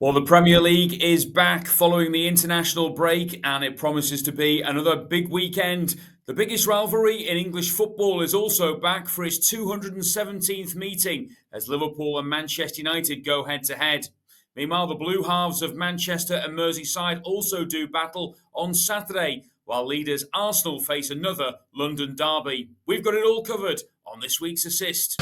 Well, the Premier League is back following the international break, and it promises to be another big weekend. The biggest rivalry in English football is also back for its 217th meeting as Liverpool and Manchester United go head to head. Meanwhile, the blue halves of Manchester and Merseyside also do battle on Saturday, while leaders Arsenal face another London derby. We've got it all covered on this week's Assist.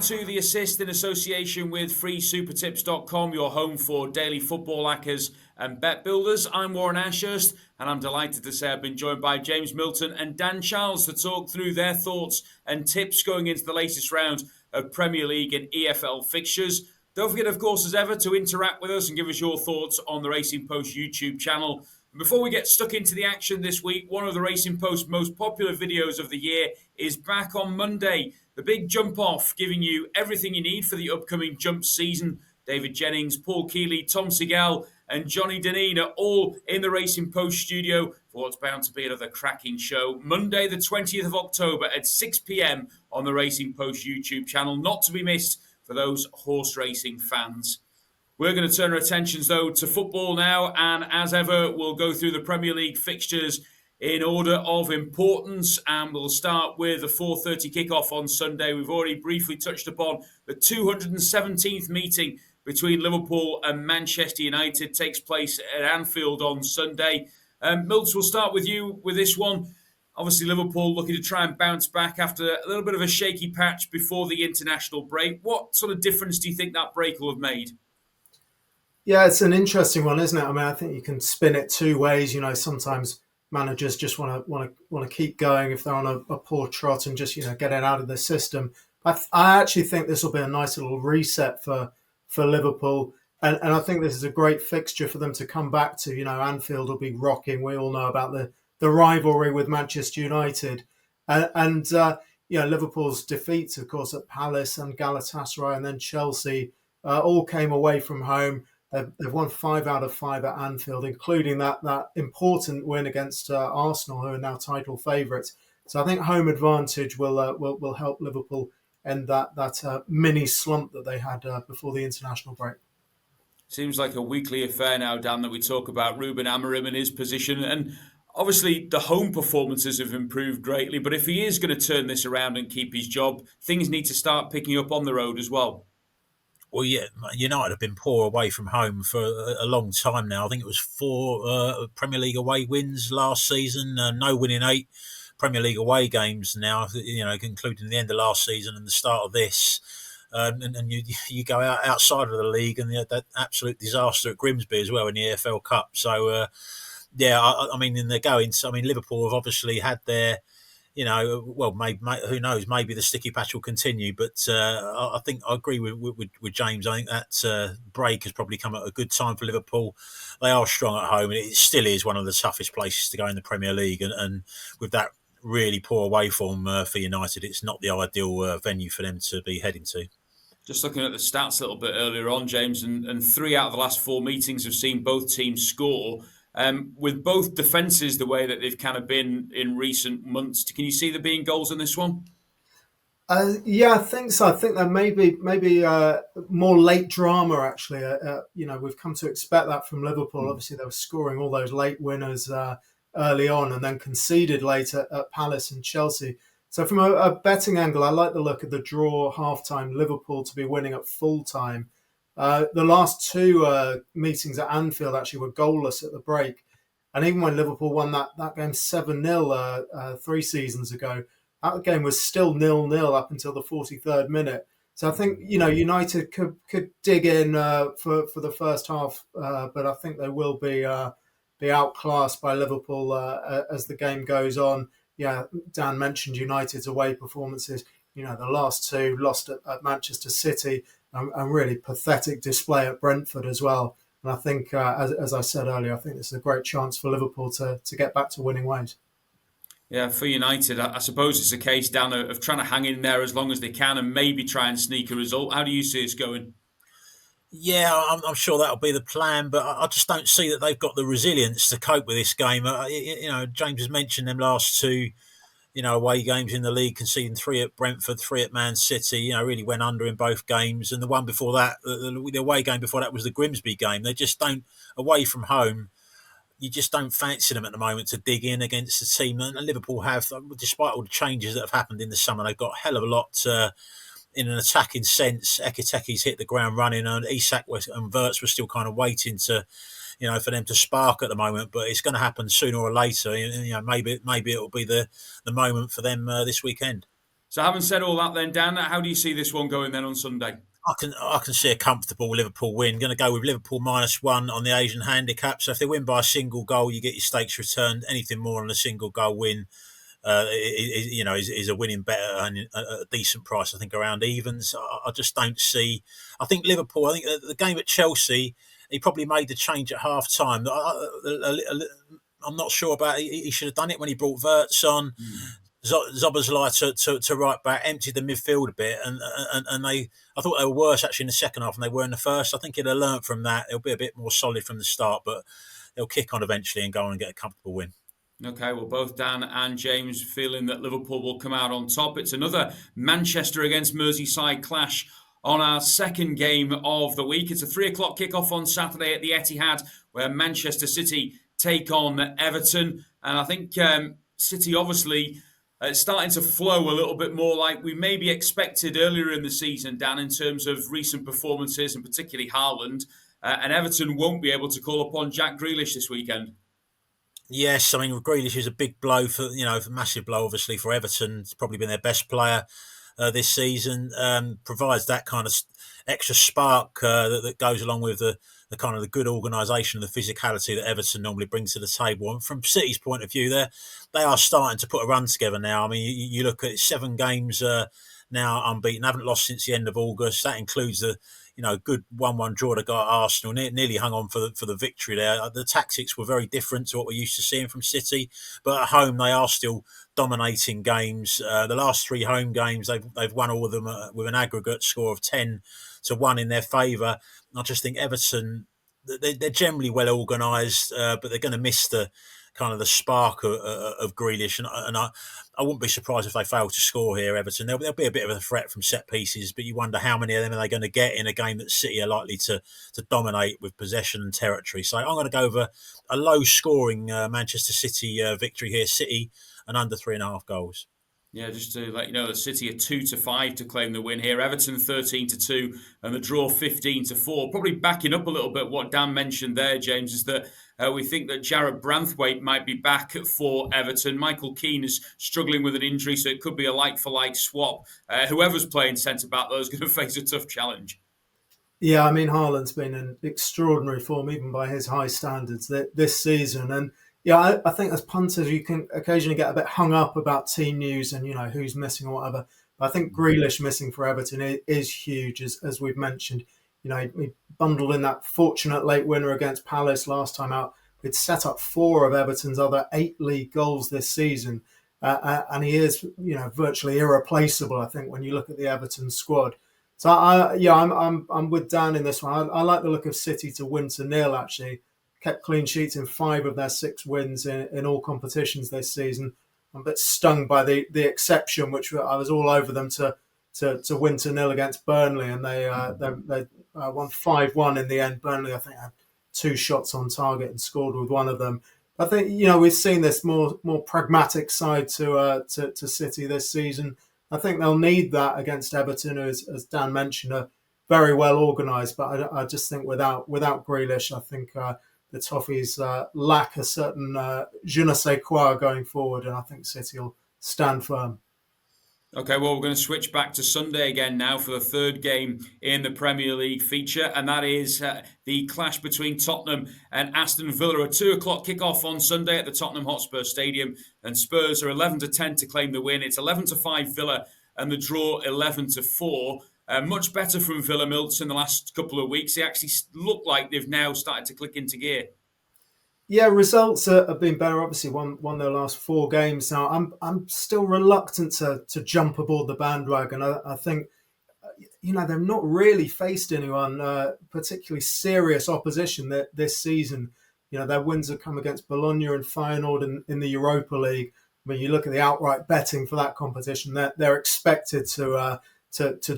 To the Assist in association with freesupertips.com, your home for daily football hackers and bet builders. I'm Warren Ashurst, and I'm delighted to say I've been joined by James Milton and Dan Charles to talk through their thoughts and tips going into the latest round of Premier League and EFL fixtures. Don't forget, of course, as ever, to interact with us and give us your thoughts on the Racing Post YouTube channel. And before we get stuck into the action this week, one of the Racing Post's most popular videos of the year is back on Monday. The big jump off, giving you everything you need for the upcoming jump season. David Jennings, Paul Keeley, Tom Segal and Johnny Deneen are all in the Racing Post studio for what's bound to be another cracking show. Monday the 20th of October at 6 p.m. on the Racing Post YouTube channel. Not to be missed for those horse racing fans. We're going to turn our attentions, though, to football now. And as ever, we'll go through the Premier League fixtures in order of importance, and we'll start with the 4:30 kickoff on Sunday. We've already briefly touched upon the 217th meeting between Liverpool and Manchester United takes place at Anfield on Sunday. Milts, we'll start with you with this one. Obviously, Liverpool looking to try and bounce back after a little bit of a shaky patch before the international break. What sort of difference do you think that break will have made? Yeah, it's an interesting one, isn't it? I mean, I think you can spin it two ways. You know, sometimes managers just want to keep going if they're on a poor trot and just get it out of the system. I actually think this will be a nice little reset for Liverpool, and I think this is a great fixture for them to come back to. You know, Anfield will be rocking. We all know about the rivalry with Manchester United, and Liverpool's defeats, of course, at Palace and Galatasaray and then Chelsea all came away from home. They've won 5 out of 5 at Anfield, including that important win against Arsenal, who are now title favourites. So I think home advantage will help Liverpool end that mini slump that they had before the international break. Seems like a weekly affair now, Dan, that we talk about Ruben Amorim and his position. And obviously the home performances have improved greatly. But if he is going to turn this around and keep his job, things need to start picking up on the road as well. Well, yeah, United have been poor away from home for a long time now. I think it was 4 Premier League away wins last season, no win in 8 Premier League away games now, including the end of last season and the start of this. And you go outside of the league and that absolute disaster at Grimsby as well in the EFL Cup. So, I mean, in their goings, Liverpool have obviously had their... maybe, who knows? Maybe the sticky patch will continue, but I think I agree with James. I think that break has probably come at a good time for Liverpool. They are strong at home, and it still is one of the toughest places to go in the Premier League. And with that really poor away form for United, it's not the ideal venue for them to be heading to. Just looking at the stats a little bit earlier on, James, and 3 out of the last 4 meetings have seen both teams score. With both defences the way that they've kind of been in recent months, can you see there being goals in this one? Yeah, I think so. I think there may be more late drama, actually. We've come to expect that from Liverpool. Obviously, they were scoring all those late winners early on and then conceded later at Palace and Chelsea. So from a betting angle, I like the look of the draw half-time, Liverpool to be winning at full-time. The last 2 meetings at Anfield actually were goalless at the break. And even when Liverpool won that game 7-0 3 seasons ago, that game was still 0-0 up until the 43rd minute. So I think, United could dig in for the first half, but I think they will be outclassed by Liverpool as the game goes on. Yeah, Dan mentioned United's away performances. The last 2 lost at Manchester City. And really pathetic display at Brentford as well. And I think, as I said earlier, I think this is a great chance for Liverpool to get back to winning ways. Yeah, for United, I suppose it's a case, Dan, of trying to hang in there as long as they can and maybe try and sneak a result. How do you see it going? Yeah, I'm sure that'll be the plan, but I just don't see that they've got the resilience to cope with this game. James has mentioned them last 2 away games in the league, conceding 3 at Brentford, 3 at Man City. Really went under in both games. And the one before that, the away game before that was the Grimsby game. They just don't, away from home, you just don't fancy them at the moment to dig in against the team. And Liverpool have, despite all the changes that have happened in the summer, they've got a hell of a lot in an attacking sense. Ekiteke's hit the ground running, and Isak and Wirtz were still kind of waiting to, for them to spark at the moment. But it's going to happen sooner or later. Maybe it'll be the moment for them this weekend. So, having said all that, then Dan, how do you see this one going then on Sunday? I can see a comfortable Liverpool win. Going to go with Liverpool -1 on the Asian handicap. So if they win by a single goal, you get your stakes returned. Anything more on a single goal win, is a winning bet and a decent price. I think around evens. I just don't see. I think Liverpool. I think the game at Chelsea, he probably made the change at half time. I'm not sure about. He should have done it when he brought Wirtz on. Zoboszlai to right back, emptied the midfield a bit, and I thought they were worse actually in the second half than they were in the first. I think he'd have learnt from that. It'll be a bit more solid from the start, but they'll kick on eventually and go on and get a comfortable win. Okay, well, both Dan and James feeling that Liverpool will come out on top. It's another Manchester against Merseyside clash on our second game of the week. It's a 3 o'clock kickoff on Saturday at the Etihad, where Manchester City take on Everton. And I think City obviously starting to flow a little bit more like we maybe expected earlier in the season, Dan, in terms of recent performances, and particularly Haaland. And Everton won't be able to call upon Jack Grealish this weekend. Yes, I mean, Grealish is a big blow for, a massive blow, obviously, for Everton. It's probably been their best player this season. Provides that kind of extra spark that goes along with the kind of the good organisation and the physicality that Everton normally brings to the table. And from City's point of view, they are starting to put a run together now. I mean, you look at 7 games now unbeaten, haven't lost since the end of August. That includes the good 1-1 draw they got at Arsenal. Nearly hung on for the victory there. The tactics were very different to what we're used to seeing from City, but at home they are still dominating games. The last 3 home games, they've won all of them with an aggregate score of 10-1 in their favour. I just think Everton, they're generally well organised, but they're going to miss the kind of the spark of Grealish, and I wouldn't be surprised if they fail to score here, Everton. There'll be a bit of a threat from set pieces, but you wonder how many of them are they going to get in a game that City are likely to dominate with possession and territory. So I'm going to go over a low-scoring Manchester City victory here, City, and under 3.5 goals. Yeah, just to let you know, the City are 2-5 to claim the win here. Everton 13-2, and the draw 15-4. Probably backing up a little bit what Dan mentioned there, James, is that we think that Jarrad Branthwaite might be back for Everton. Michael Keane is struggling with an injury, so it could be a like-for-like swap. Whoever's playing centre-back, though, is going to face a tough challenge. Yeah, I mean, Haaland's been in extraordinary form, even by his high standards this season. And yeah, I think as punters, you can occasionally get a bit hung up about team news and, who's missing or whatever. But I think Grealish missing for Everton is huge, as we've mentioned. He bundled in that fortunate late winner against Palace last time out. He'd set up 4 of Everton's other 8 league goals this season. And he is, virtually irreplaceable, I think, when you look at the Everton squad. So, I'm with Dan in this one. I like the look of City to win to 0, actually. Kept clean sheets in 5 of their 6 wins in all competitions this season. I'm a bit stung by the exception, which I was all over them to win to 0 against Burnley, and they won 5-1 in the end. Burnley, I think, had 2 shots on target and scored with one of them. I think we've seen this more pragmatic side to City this season. I think they'll need that against Everton, who, as Dan mentioned, are very well organised. But I just think without Grealish, I think the Toffees lack a certain je ne sais quoi going forward, and I think City will stand firm. Okay, well, we're going to switch back to Sunday again now for the third game in the Premier League feature, and that is the clash between Tottenham and Aston Villa. A 2 o'clock kickoff on Sunday at the Tottenham Hotspur Stadium, and Spurs are 11-10 to claim the win. It's 11-5 Villa, and the draw 11-4. Much better from Villa, Milton, in the last couple of weeks. They actually look like they've now started to click into gear. Yeah, results have been better. Obviously, won their last 4 games now. I'm still reluctant to jump aboard the bandwagon. I think, they've not really faced anyone particularly serious opposition this season. Their wins have come against Bologna and Feyenoord in the Europa League. when you look at the outright betting for that competition, they're expected to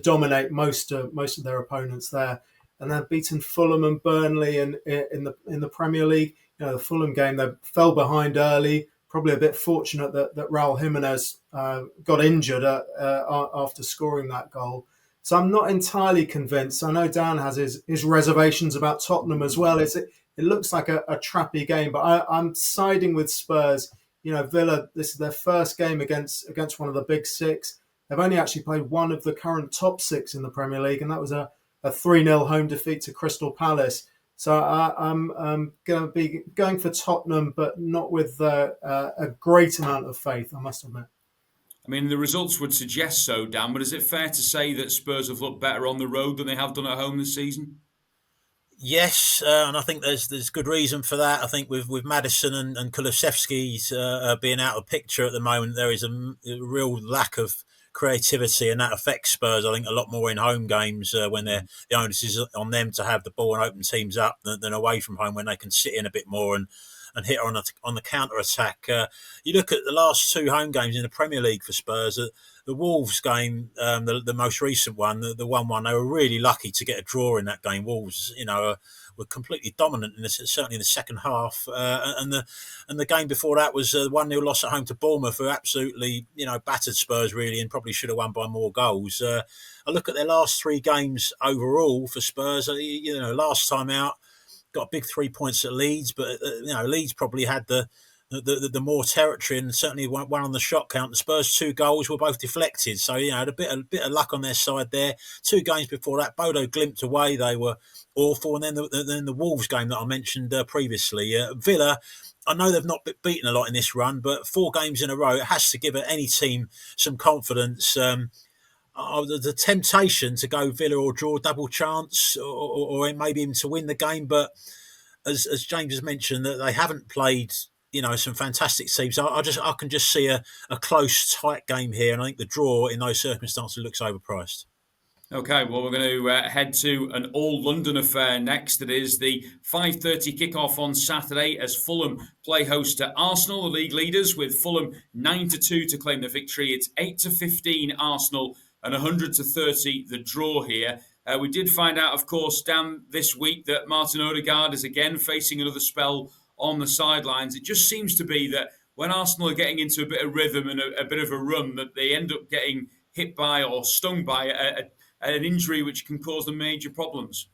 dominate most of their opponents there. And they've beaten Fulham and Burnley in the Premier League. The Fulham game, they fell behind early. Probably a bit fortunate that Raul Jimenez got injured after scoring that goal. So I'm not entirely convinced. I know Dan has his reservations about Tottenham as well. It looks like a trappy game, but I'm siding with Spurs. Villa, this is their first game against one of the big six. They've only actually played one of the current top six in the Premier League, and that was a 3-0 home defeat to Crystal Palace. So I'm going to be going for Tottenham, but not with a great amount of faith, I must admit. I mean, the results would suggest so, Dan, but is it fair to say that Spurs have looked better on the road than they have done at home this season? Yes, and I think there's good reason for that. I think with Maddison and Kulusevski's being out of the picture at the moment, there is a real lack of creativity, and that affects Spurs, I think, a lot more in home games when the onus is on them to have the ball and open teams up than away from home when they can sit in a bit more and hit on the counter attack. You look at the last two home games in the Premier League for Spurs. The Wolves game, the most recent one, the 1-1, they were really lucky to get a draw in that game. Wolves, were completely dominant certainly in the second half. And the game before that was a 1-0 loss at home to Bournemouth, who absolutely battered Spurs really and probably should have won by more goals. I look at their last three games overall for Spurs. Last time out, got a big 3 points at Leeds, but Leeds probably had the more territory and certainly one on the shot count. The Spurs' 2 goals were both deflected, so had a bit of luck on their side there. 2 games before that, Bodo Glimt away, they were awful, and then the Wolves game that I mentioned previously. Villa, I know they've not beaten a lot in this run, but 4 games in a row, it has to give any team some confidence. The temptation to go Villa or draw, double chance, or maybe even to win the game, but as James has mentioned, that they haven't played some fantastic teams. I can just see a close, tight game here, and I think the draw in those circumstances looks overpriced. Okay, well, we're going to head to an all-London affair next. It is the 5:30 kickoff on Saturday as Fulham play host to Arsenal, the league leaders, with Fulham 9-2 to claim the victory. It's 8-15 Arsenal and 100-30 the draw here. We did find out, of course, Dan, this week that Martin Odegaard is again facing another spell on the sidelines. It just seems to be that when Arsenal are getting into a bit of rhythm and a bit of a run, that they end up getting hit by or stung by an injury which can cause them major problems.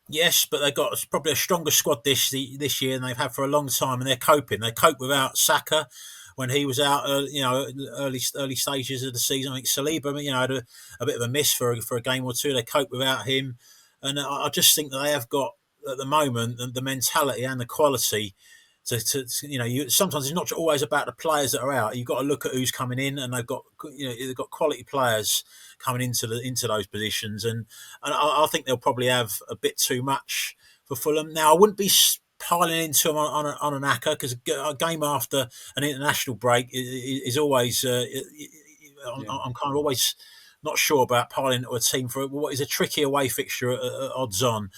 Yes, but they've got probably a stronger squad this year than they've had for a long time, and they're coping. They cope without Saka when he was out, early stages of the season. I think Saliba, had a bit of a miss for a game or two. They cope without him, and I just think that they have got at the moment the mentality and the quality to sometimes it's not always about the players that are out. You've got to look at who's coming in, and they've got quality players coming into those positions, and I think they'll probably have a bit too much for Fulham. Now, I wouldn't be piling into them on an acca, because a game after an international break is always I'm kind of always not sure about piling into a team for what is a tricky away fixture at odds on.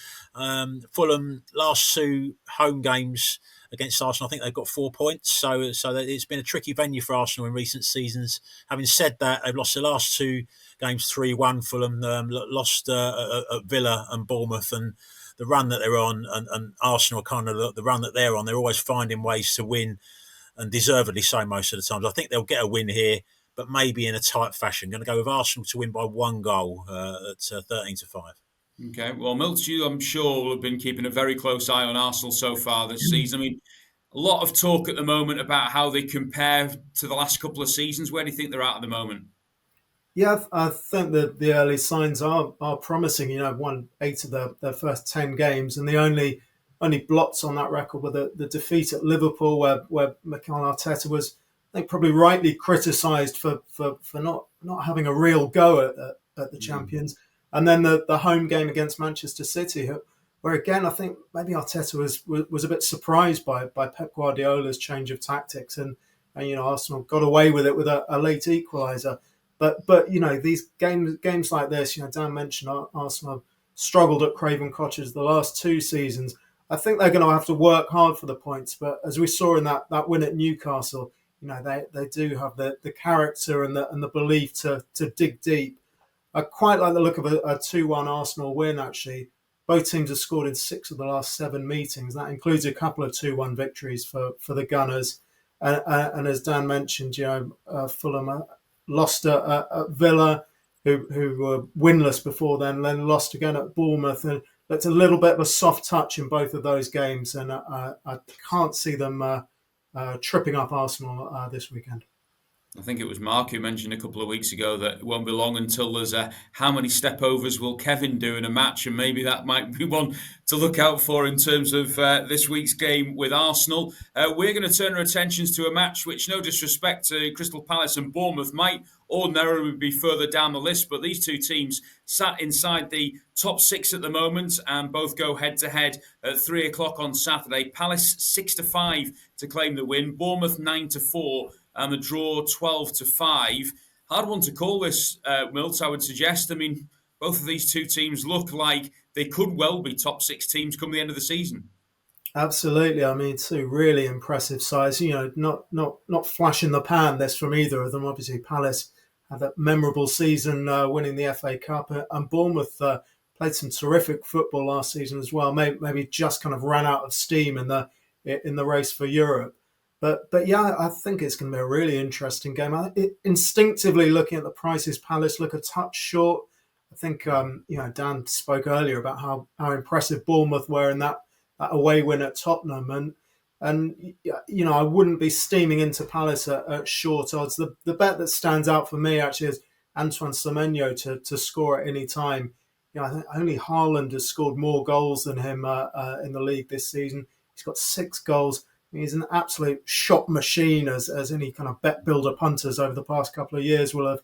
Fulham last 2 home games against Arsenal, I think they've got 4 points. So it's been a tricky venue for Arsenal in recent seasons. Having said that, they've lost the last 2 games 3-1. Fulham lost at Villa and Bournemouth, and the run that they're on, and Arsenal kind of the run that they're on, they're always finding ways to win, and deservedly so most of the times. I think they'll get a win here, but maybe in a tight fashion. Going to go with Arsenal to win by 1 goal at 13-5. Okay, well, Milt, you, I'm sure, will have been keeping a very close eye on Arsenal so far this season. I mean, a lot of talk at the moment about how they compare to the last couple of seasons. Where do you think they're at the moment? Yeah, I think that the early signs are promising. Won 8 of their first 10 games, and the only blots on that record were the defeat at Liverpool, where Mikel Arteta was, I think, probably rightly criticised for not having a real go at the champions. And then the home game against Manchester City, where again I think maybe Arteta was a bit surprised by Pep Guardiola's change of tactics, and Arsenal got away with it with a late equaliser. But these games like this, Dan mentioned Arsenal have struggled at Craven Cottage the last 2 seasons. I think they're going to have to work hard for the points. But as we saw in that win at Newcastle, they do have the character and the belief to dig deep. I quite like the look of a 2-1 Arsenal win, actually. Both teams have scored in 6 of the last 7 meetings. That includes a couple of 2-1 victories for the Gunners. And as Dan mentioned, Fulham lost at Villa, who were winless before then lost again at Bournemouth. And that's a little bit of a soft touch in both of those games. And I can't see them tripping up Arsenal this weekend. I think it was Mark who mentioned a couple of weeks ago that it won't be long until there's how many step-overs will Kevin do in a match, and maybe that might be one to look out for in terms of this week's game with Arsenal. We're going to turn our attentions to a match which, no disrespect to Crystal Palace and Bournemouth, might ordinarily be further down the list, but these two teams sat inside the top 6 at the moment and both go head-to-head at 3 o'clock on Saturday. Palace 6-5 to claim the win, Bournemouth 9-4, and the draw 12-5. Hard one to call this, Milt, I would suggest. I mean, both of these two teams look like they could well be top 6 teams come the end of the season. Absolutely. I mean, 2 really impressive sides. Not flash in the pan, this from either of them. Obviously, Palace had that memorable season winning the FA Cup, and Bournemouth played some terrific football last season as well. Maybe just kind of ran out of steam in the race for Europe. But yeah, I think it's going to be a really interesting game. Instinctively looking at the prices, Palace look a touch short. I think Dan spoke earlier about how impressive Bournemouth were in that away win at Tottenham, and I wouldn't be steaming into Palace at short odds. The bet that stands out for me actually is Antoine Semenyo to score at any time. I think only Haaland has scored more goals than him in the league this season. He's got 6 goals. He's an absolute shot machine, as any kind of bet builder punters over the past couple of years will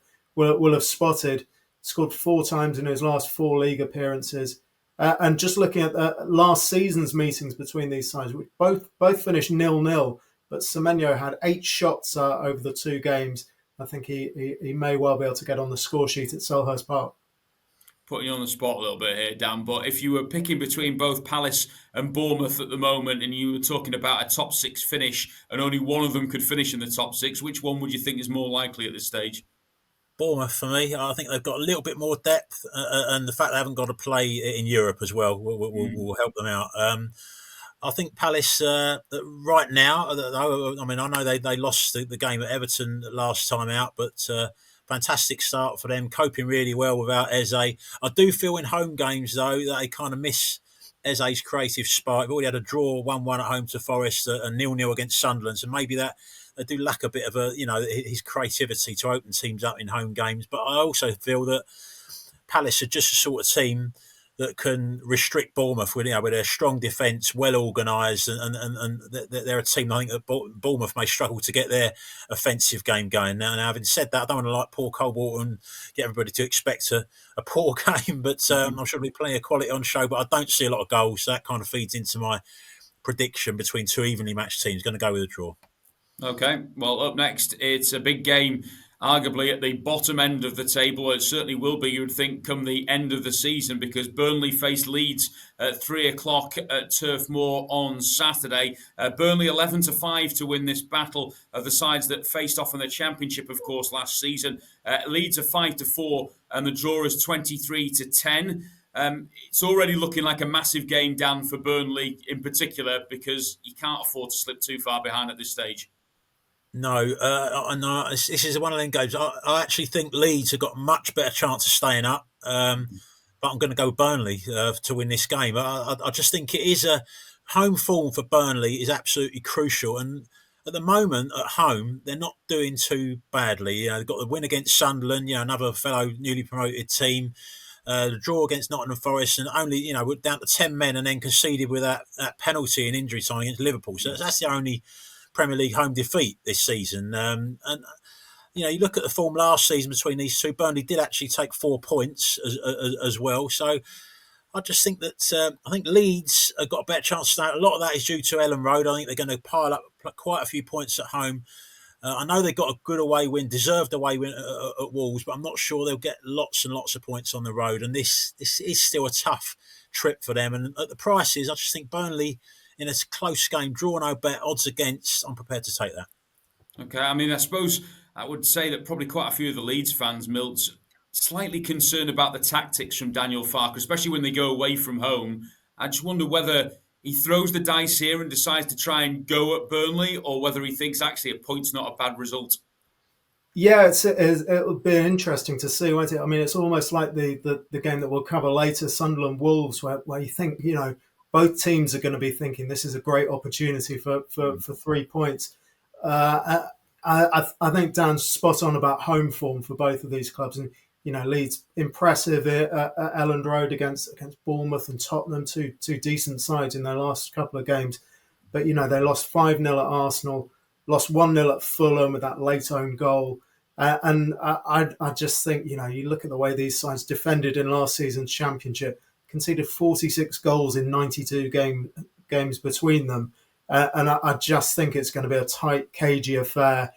have spotted. Scored 4 times in his last 4 league appearances, and just looking at last season's meetings between these sides, which both finished 0-0, but Semenyo had 8 shots over the 2 games. I think he may well be able to get on the score sheet at Selhurst Park. Putting you on the spot a little bit here, Dan, but if you were picking between both Palace and Bournemouth at the moment, and you were talking about a top 6 finish, and only one of them could finish in the top 6, which one would you think is more likely at this stage? Bournemouth for me. I think they've got a little bit more depth, and the fact they haven't got to play in Europe as well will help them out. I think Palace right now, I mean, I know they lost the game at Everton last time out, but fantastic start for them, coping really well without Eze. I do feel in home games, though, that they kind of miss Eze's creative spark. They've already had a draw 1-1 at home to Forest and 0-0 against Sunderland, so maybe that they do lack a bit of his creativity to open teams up in home games. But I also feel that Palace are just the sort of team that can restrict Bournemouth with their strong defence, well organised, and they're a team I think that Bournemouth may struggle to get their offensive game going. Now having said that, I don't want to like Paul Coldwater and get everybody to expect a poor game, but I'm sure there'll be plenty of quality on show, but I don't see a lot of goals, so that kind of feeds into my prediction between 2 evenly matched teams. Going to go with a draw. Okay, well, up next, it's a big game, arguably at the bottom end of the table. It certainly will be, you would think, come the end of the season, because Burnley face Leeds at 3 o'clock at Turf Moor on Saturday. Burnley 11-5 to win this battle of the sides that faced off in the Championship, of course, last season. Leeds are 5-4, and the draw is 23-10. It's already looking like a massive game, Dan, for Burnley in particular, because you can't afford to slip too far behind at this stage. No, this is one of them games. I actually think Leeds have got a much better chance of staying up, but I'm going to go Burnley to win this game. I just think it is a home form for Burnley is absolutely crucial, and at the moment at home they're not doing too badly. They've got the win against Sunderland, another fellow newly promoted team. The draw against Nottingham Forest, and only we're down to 10 men, and then conceded with that penalty in injury time against Liverpool. So that's the only Premier League home defeat this season. And you look at the form last season between these two. Burnley did actually take 4 points as well. So I just think that I think Leeds have got a better chance to start. A lot of that is due to Ellen Road. I think they're going to pile up quite a few points at home. I know they've got a good away win, deserved away win at Wolves, but I'm not sure they'll get lots and lots of points on the road. And this is still a tough trip for them. And at the prices, I just think Burnley in a close game, draw no bet, odds against, I'm prepared to take that. Okay, I mean, I suppose I would say that probably quite a few of the Leeds fans, Milt's slightly concerned about the tactics from Daniel Farke, especially when they go away from home. I just wonder whether he throws the dice here and decides to try and go at Burnley, or whether he thinks actually a point's not a bad result. Yeah, it'll be interesting to see, won't it? I mean, it's almost like the game that we'll cover later, Sunderland Wolves, where you think, both teams are going to be thinking this is a great opportunity for 3 points. I think Dan's spot on about home form for both of these clubs. And, Leeds impressive at Elland Road against Bournemouth and Tottenham, two decent sides in their last couple of games. But, they lost 5-0 at Arsenal, lost 1-0 at Fulham with that late own goal. And I just think, you look at the way these sides defended in last season's championship, conceded 46 goals in 92 games between them. And I just think it's going to be a tight, cagey affair.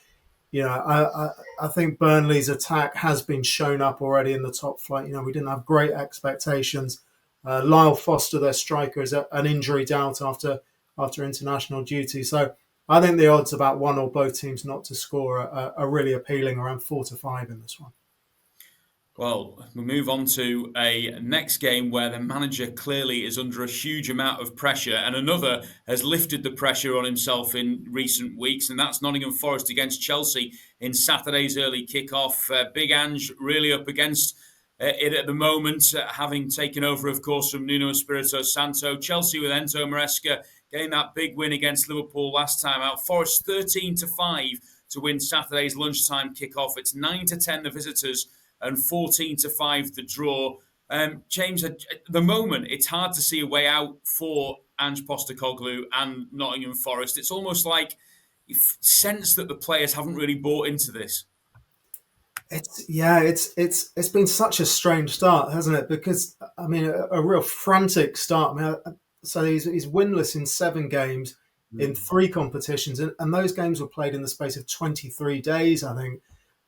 I think Burnley's attack has been shown up already in the top flight. We didn't have great expectations. Lyle Foster, their striker, is an injury doubt after international duty. So I think the odds about one or both teams not to score are really appealing, around 4-5 in this one. Well, we'll move on to a next game where the manager clearly is under a huge amount of pressure, and another has lifted the pressure on himself in recent weeks, and that's Nottingham Forest against Chelsea in Saturday's early kickoff. Big Ange really up against it at the moment, having taken over, of course, from Nuno Espirito Santo. Chelsea with Enzo Maresca getting that big win against Liverpool last time out. Forest 13-5 to win Saturday's lunchtime kickoff. It's 9-10 the visitors and 14-5 the draw. James, at the moment, it's hard to see a way out for Ange Postecoglou and Nottingham Forest. It's almost like you sense that the players haven't really bought into this. It's been such a strange start, hasn't it? Because I mean, a real frantic start. I mean, so he's winless in 7 games in 3 competitions, and those games were played in the space of 23 days, I think.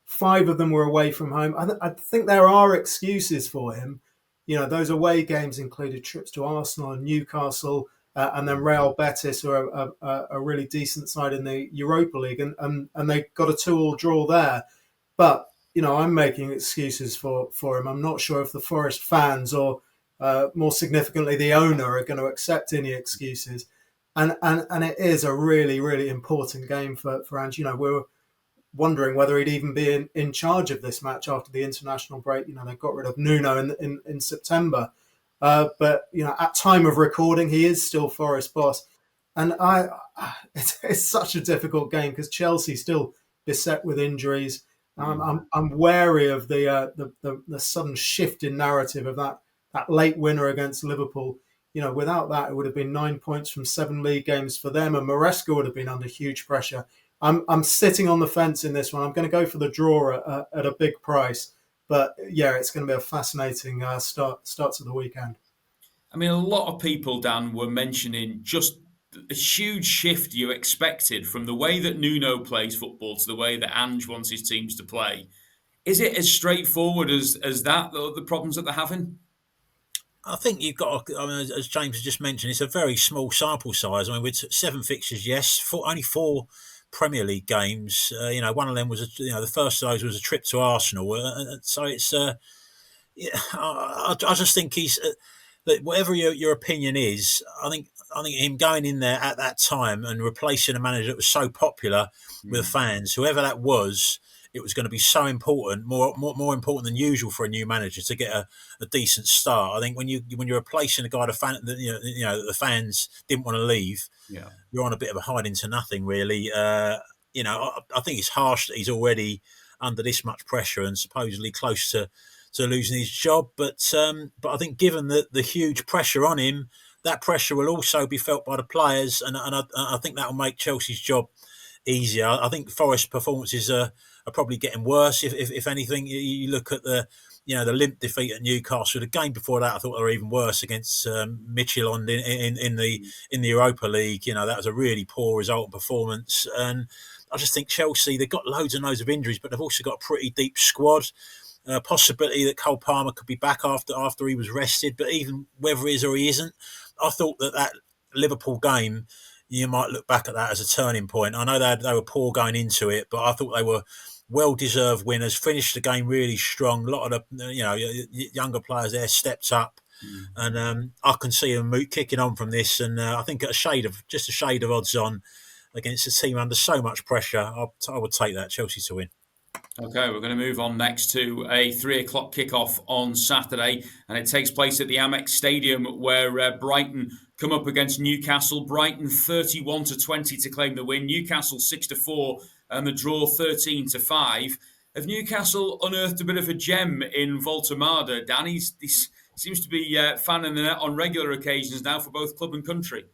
5 of them were away from home. I think there are excuses for him. Those away games included trips to Arsenal and Newcastle, and then Real Betis, who are a really decent side in the Europa League, and they got a 2-2 draw there. But, I'm making excuses for him. I'm not sure if the Forest fans or, more significantly, the owner are going to accept any excuses. And it is a really, really important game for Ange. We're wondering whether he'd even be in charge of this match after the international break. They got rid of Nuno in September. But, at time of recording, he is still Forest boss. And it's such a difficult game because Chelsea still beset with injuries. I'm wary of the sudden shift in narrative of that late winner against Liverpool. Without that, it would have been 9 points from 7 league games for them, and Maresca would have been under huge pressure. I'm sitting on the fence in this one. I'm going to go for the draw at a big price. But, yeah, it's going to be a fascinating start to the weekend. I mean, a lot of people, Dan, were mentioning just the huge shift you expected from the way that Nuno plays football to the way that Ange wants his teams to play. Is it as straightforward as that, the problems that they're having? I think you've got, as James has just mentioned, it's a very small sample size. I mean, with 7 fixtures, yes, only 4 Premier League games. One of them was, the first of those was a trip to Arsenal. So it's, I just think he's, whatever your opinion is, I think him going in there at that time and replacing a manager that was so popular with fans, whoever that was, it was going to be so important, more important than usual for a new manager to get a decent start. I think when you're replacing a guy the fans didn't want to leave, you're on a bit of a hide into nothing, really. I think it's harsh that he's already under this much pressure and supposedly close to losing his job. But I think given the huge pressure on him, that pressure will also be felt by the players, and I think that will make Chelsea's job easier. I think Forest performances are probably getting worse. If anything, you look at the limp defeat at Newcastle. The game before that, I thought they were even worse against Midland in the Europa League. That was a really poor result and performance. And I just think Chelsea, they've got loads and loads of injuries, but they've also got a pretty deep squad. Possibility that Cole Palmer could be back after he was rested, but even whether he is or he isn't, I thought that Liverpool game, you might look back at that as a turning point. I know they were poor going into it, but I thought they were well-deserved winners. Finished the game really strong. A lot of the younger players there stepped up, and I can see them kicking on from this. And I think at just a shade of odds on against a team under so much pressure, I would take that Chelsea to win. Okay, we're going to move on next to a 3:00 kickoff on Saturday, and it takes place at the Amex Stadium, where Brighton come up against Newcastle. Brighton 31-20 to claim the win. Newcastle 6-4, and the draw 13-5. Have Newcastle unearthed a bit of a gem in Voltemada? Dan, he seems to be fanning the net on regular occasions now for both club and country.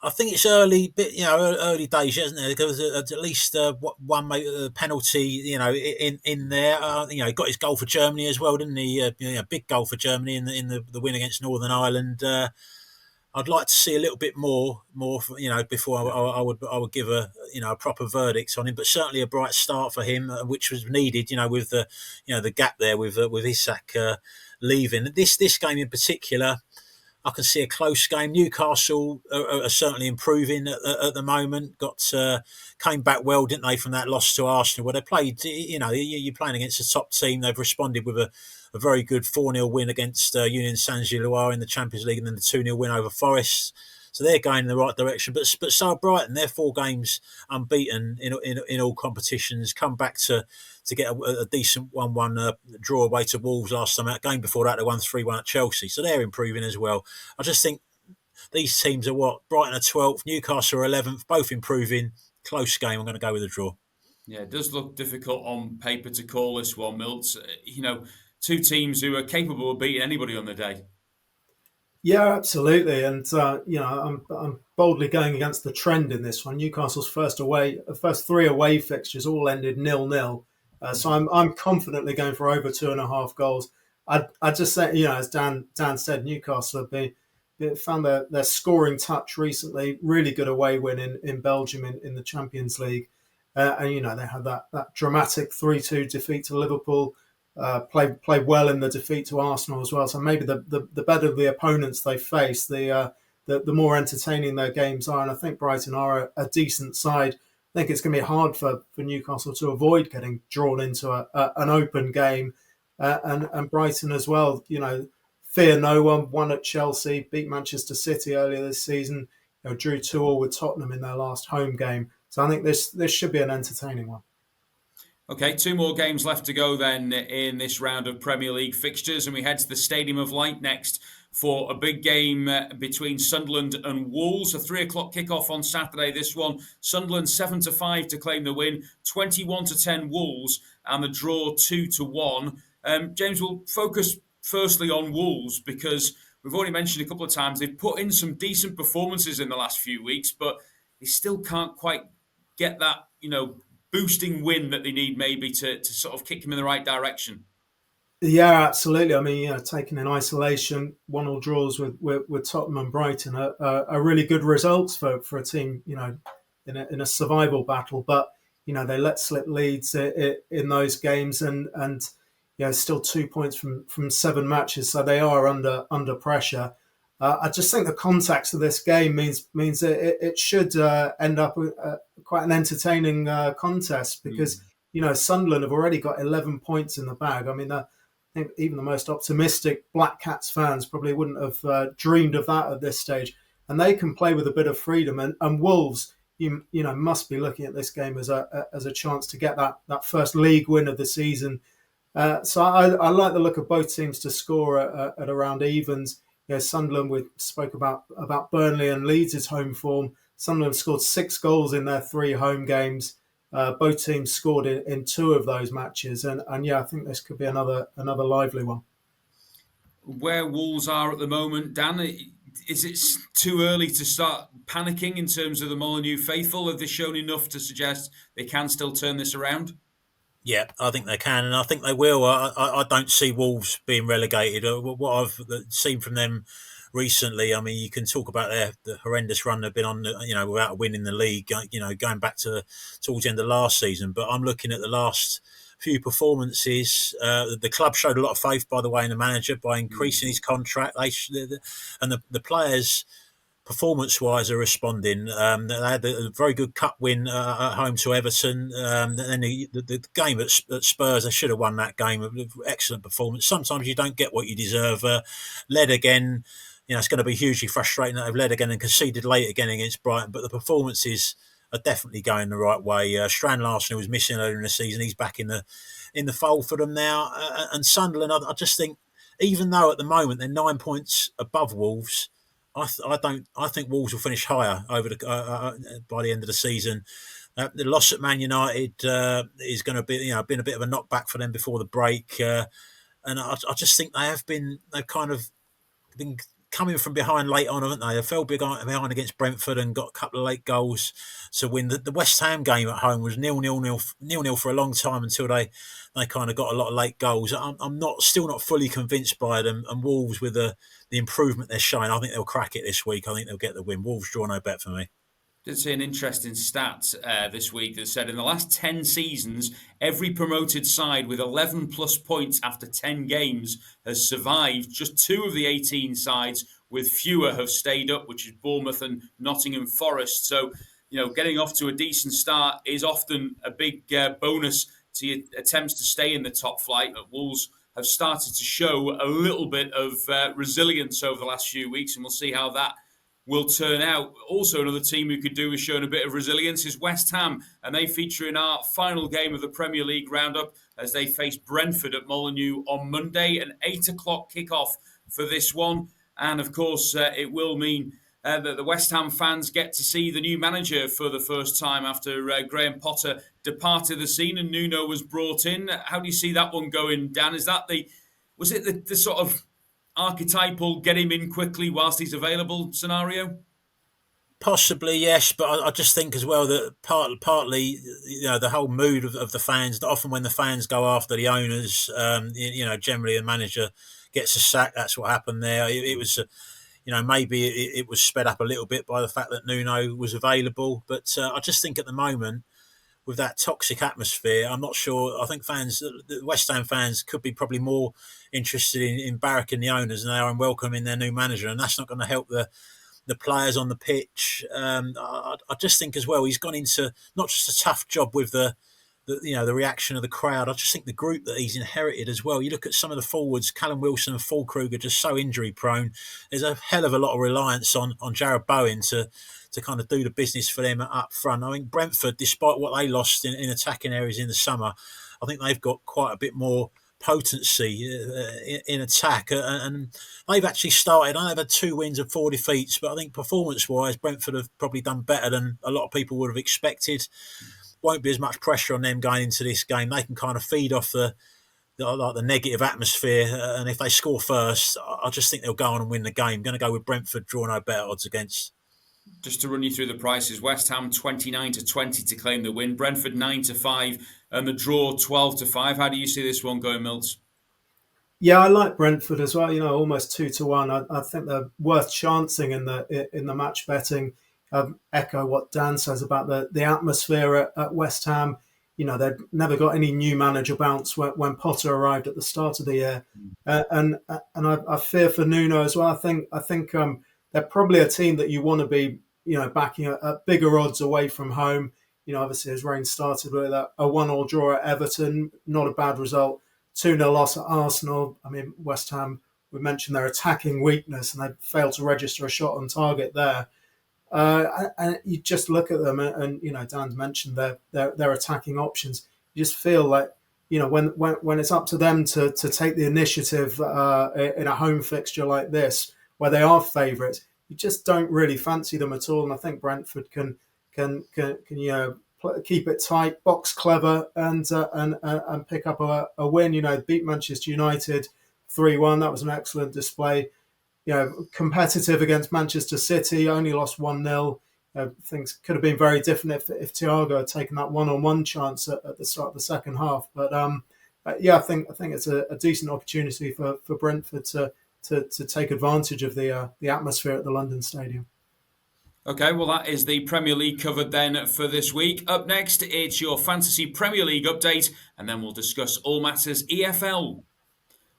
I think it's early days, isn't there? There was at least one penalty, in there. He got his goal for Germany as well, didn't he? A big goal for Germany in the win against Northern Ireland. I'd like to see a little bit more, before I would give a proper verdict on him. But certainly a bright start for him, which was needed. With the gap there with Isak leaving. This game in particular, I can see a close game. Newcastle are certainly improving at the moment. Came back well, didn't they, from that loss to Arsenal, where they played. You're playing against a top team. They've responded with a very good 4-0 win against Union Saint-Gilloise in the Champions League, and then the 2-0 win over Forest. So they're going in the right direction. But so Brighton, they're 4 games unbeaten in all competitions. Come back to get a decent 1-1 draw away to Wolves last time out. Game before that, they won 3-1 at Chelsea. So they're improving as well. I just think these teams are Brighton are 12th, Newcastle are 11th, both improving. Close game. I'm going to go with a draw. Yeah, it does look difficult on paper to call this one, Milts. 2 teams who are capable of beating anybody on the day. Yeah, absolutely, and I'm boldly going against the trend in this one. Newcastle's first 3 away fixtures all ended 0-0, so I'm confidently going for over 2.5 goals. I just say, as Dan said, Newcastle have found their scoring touch recently. Really good away win in Belgium in the Champions League, and they had that dramatic 3-2 defeat to Liverpool. Played well in the defeat to Arsenal as well. So maybe the better the opponents they face, the more entertaining their games are. And I think Brighton are a decent side. I think it's going to be hard for Newcastle to avoid getting drawn into an open game. And Brighton as well, fear no one. Won at Chelsea, beat Manchester City earlier this season. Drew 2-2 with Tottenham in their last home game. So I think this should be an entertaining one. Okay, 2 more games left to go then in this round of Premier League fixtures, and we head to the Stadium of Light next for a big game between Sunderland and Wolves. A 3:00 kickoff on Saturday, this one. Sunderland 7-5 to claim the win, 21-10 Wolves, and the draw 2-1. James, we'll focus firstly on Wolves because we've already mentioned a couple of times they've put in some decent performances in the last few weeks, but they still can't quite get that, boosting win that they need maybe to sort of kick them in the right direction. Yeah, absolutely. I mean, taking in isolation, 1-1 draws with Tottenham and Brighton are really good results for a team, in a survival battle. But they let slip leads in those games, and still 2 points from 7 matches, so they are under pressure. I just think the context of this game means that it should end up quite an entertaining contest because Sunderland have already got 11 points in the bag. I mean, I think even the most optimistic Black Cats fans probably wouldn't have dreamed of that at this stage, and they can play with a bit of freedom. And Wolves, must be looking at this game as a chance to get that first league win of the season. So I like the look of both teams to score at around evens. Sunderland, we spoke about Burnley and Leeds' home form. Sunderland scored 6 goals in their 3 home games. Both teams scored in 2 of those matches. And I think this could be another lively one. Where Wolves are at the moment, Dan, is it too early to start panicking in terms of the Molineux faithful? Have they shown enough to suggest they can still turn this around? Yeah, I think they can, and I think they will. I don't see Wolves being relegated. What I've seen from them recently, I mean, you can talk about the horrendous run they've been on, without winning the league, going back towards the end of last season. But I'm looking at the last few performances. The club showed a lot of faith, by the way, in the manager by increasing his contract. And the players' performance-wise are responding. They had a very good cup win at home to Everton. And then the game at Spurs, they should have won that game. Excellent performance. Sometimes you don't get what you deserve. Led again. It's going to be hugely frustrating that they've led again and conceded late again against Brighton. But the performances are definitely going the right way. Strand Larson, who was missing earlier in the season, he's back in the fold for them now. And Sunderland, I just think, even though at the moment they're 9 points above Wolves, I think Wolves will finish higher over by the end of the season. The loss at Man United is going to be, been a bit of a knockback for them before the break, and I just think they've kind of been coming from behind late on, haven't they? They fell behind against Brentford and got a couple of late goals to win. The West Ham game at home was 0-0 for a long time until they kind of got a lot of late goals. I'm still not fully convinced by them. And Wolves, with the improvement they're showing, I think they'll crack it this week. I think they'll get the win. Wolves draw no bet for me. Did see an interesting stat this week that said in the last 10 seasons, every promoted side with 11 plus points after 10 games has survived. Just 2 of the 18 sides with fewer have stayed up, which is Bournemouth and Nottingham Forest. So, getting off to a decent start is often a big bonus to your attempts to stay in the top flight. But Wolves have started to show a little bit of resilience over the last few weeks, and we'll see how that will turn out. Also, another team who could do with showing a bit of resilience is West Ham, and they feature in our final game of the Premier League roundup as they face Brentford at Molineux on Monday, an 8 o'clock kickoff for this one. And of course, it will mean that the West Ham fans get to see the new manager for the first time after Graham Potter departed the scene and Nuno was brought in. How do you see that one going, Dan? Was it the sort of archetypal get him in quickly whilst he's available scenario? Possibly, yes, but I just think as well that partly, the whole mood of the fans, that often when the fans go after the owners, generally the manager gets a sack. That's what happened there. It was, maybe it was sped up a little bit by the fact that Nuno was available. But I just think at the moment, with that toxic atmosphere, I'm not sure. I think the West Ham fans could be probably more interested in barracking the owners than they are in welcoming their new manager, and that's not going to help the players on the pitch. I just think as well, he's gone into not just a tough job with the reaction of the crowd. I just think the group that he's inherited as well. You look at some of the forwards, Callum Wilson and Fulkrug are just so injury prone. There's a hell of a lot of reliance on Jarrod Bowen to kind of do the business for them up front. I think Brentford, despite what they lost in attacking areas in the summer, I think they've got quite a bit more potency in attack, and they've actually started. They've had 2 wins and 4 defeats, but I think performance-wise, Brentford have probably done better than a lot of people would have expected. Won't be as much pressure on them going into this game. They can kind of feed off the negative atmosphere, and if they score first, I just think they'll go on and win the game. I'm going to go with Brentford, draw no better odds against. Just to run you through the prices, West Ham 29-20 to claim the win, Brentford 9-5, and the draw 12-5. How do you see this one going, Milts? Yeah, I like Brentford as well. Almost 2-1. I think they're worth chancing in the match betting. Echo what Dan says about the atmosphere at West Ham. They'd never got any new manager bounce when Potter arrived at the start of the year, and I fear for Nuno as well. I think they're probably a team that you want to be backing at bigger odds away from home. Obviously his reign started with a 1-1 draw at Everton, not a bad result. 2-0 loss at Arsenal. I mean, West Ham, we mentioned their attacking weakness, and they failed to register a shot on target there. And you just look at them, and Dan's mentioned their attacking options. You just feel like when it's up to them to take the initiative in a home fixture like this, where they are favourites, you just don't really fancy them at all. And I think Brentford can keep it tight, box clever, and pick up a win. Beat Manchester United 3-1. That was an excellent display. Competitive against Manchester City, only lost 1-0. Things could have been very different if Thiago had taken that one-on-one chance at the start of the second half. But I think it's a decent opportunity for Brentford to take advantage of the atmosphere at the London Stadium. Okay, well, that is the Premier League covered then for this week. Up next, it's your Fantasy Premier League update, and then we'll discuss all matters EFL.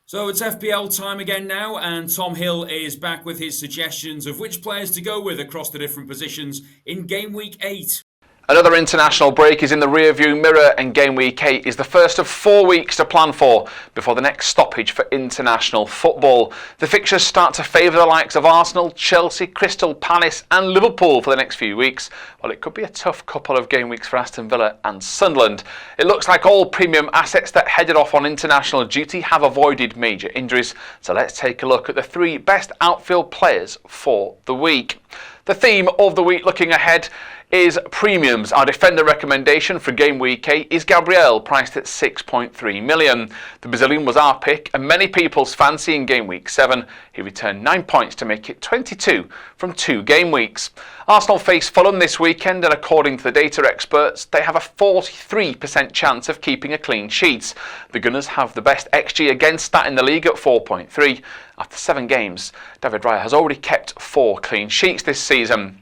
So it's FPL time again now, and Tom Hill is back with his suggestions of which players to go with across the different positions in Game Week 8. Another international break is in the rearview mirror, and Game Week 8 is the first of 4 weeks to plan for before the next stoppage for international football. The fixtures start to favour the likes of Arsenal, Chelsea, Crystal Palace and Liverpool for the next few weeks, while it could be a tough couple of game weeks for Aston Villa and Sunderland. It looks like all premium assets that headed off on international duty have avoided major injuries, so let's take a look at the 3 best outfield players for the week. The theme of the week looking ahead is premiums. Our defender recommendation for Game Week 8 is Gabriel, priced at 6.3 million. The Brazilian was our pick and many people's fancy in Game Week 7. He returned 9 points to make it 22 from 2 game weeks. Arsenal face Fulham this weekend, and according to the data experts, they have a 43% chance of keeping a clean sheet. The Gunners have the best XG against that in the league at 4.3. After 7 games, David Raya has already kept 4 clean sheets this season.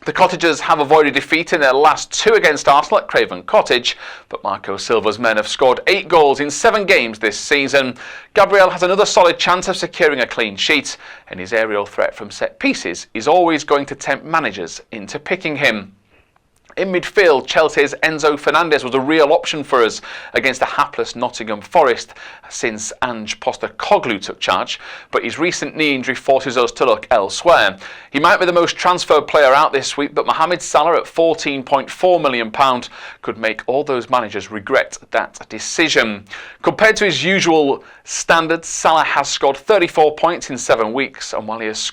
The Cottagers have avoided defeat in their last 2 against Arsenal at Craven Cottage, but Marco Silva's men have scored 8 goals in 7 games this season. Gabriel has another solid chance of securing a clean sheet, and his aerial threat from set pieces is always going to tempt managers into picking him. In midfield, Chelsea's Enzo Fernandez was a real option for us against the hapless Nottingham Forest since Ange Postecoglou took charge, but his recent knee injury forces us to look elsewhere. He might be the most transferred player out this week, but Mohamed Salah at £14.4 million could make all those managers regret that decision. Compared to his usual standards, Salah has scored 34 points in 7 weeks, and while he has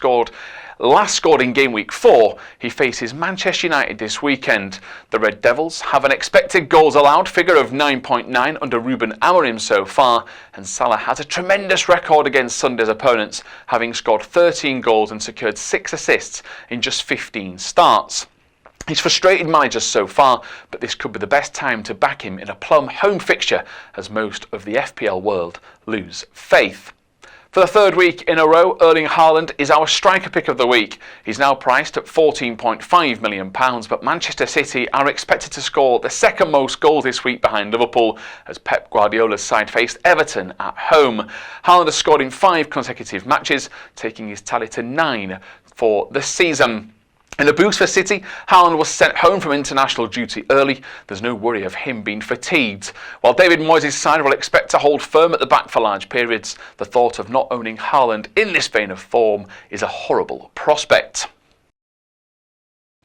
last scored in Game Week 4, he faces Manchester United this weekend. The Red Devils have an expected goals allowed figure of 9.9 under Ruben Amorim so far, and Salah has a tremendous record against Sunday's opponents, having scored 13 goals and secured 6 assists in just 15 starts. He's frustrated managers so far, but this could be the best time to back him in a plum home fixture as most of the FPL world lose faith. For the 3rd week in a row, Erling Haaland is our striker pick of the week. He's now priced at £14.5 million, but Manchester City are expected to score the 2nd most goals this week behind Liverpool, as Pep Guardiola's side faced Everton at home. Haaland has scored in 5 consecutive matches, taking his tally to 9 for the season. In a boost for City, Haaland was sent home from international duty early. There's no worry of him being fatigued. While David Moyes' side will expect to hold firm at the back for large periods, the thought of not owning Haaland in this vein of form is a horrible prospect.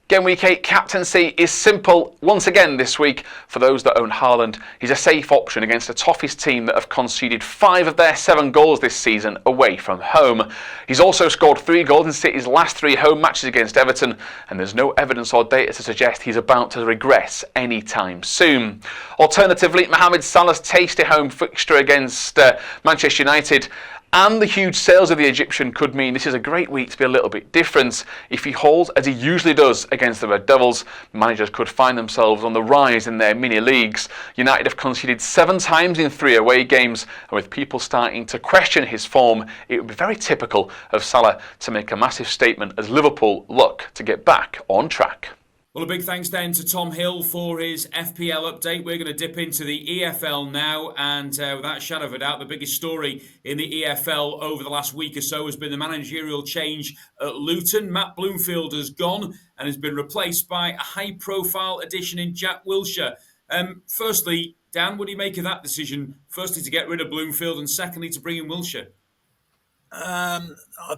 Game Week 8 captaincy is simple once again this week for those that own Haaland. He's a safe option against a Toffees team that have conceded 5 of their 7 goals this season away from home. He's also scored 3 goals in City's last 3 home matches against Everton, and there's no evidence or data to suggest he's about to regress anytime soon. Alternatively, Mohamed Salah's tasty home fixture against Manchester United and the huge sales of the Egyptian could mean this is a great week to be a little bit different. If he holds, as he usually does against the Red Devils, managers could find themselves on the rise in their mini-leagues. United have conceded 7 times in 3 away games, and with people starting to question his form, it would be very typical of Salah to make a massive statement as Liverpool look to get back on track. Well, a big thanks then to Tom Hill for his FPL update. We're going to dip into the EFL now, and without a shadow of a doubt, the biggest story in the EFL over the last week or so has been the managerial change at Luton. Matt Bloomfield has gone and has been replaced by a high-profile addition in Jack Wilshere. Firstly, Dan, what do you make of that decision? Firstly, to get rid of Bloomfield, and secondly, to bring in Wilshere?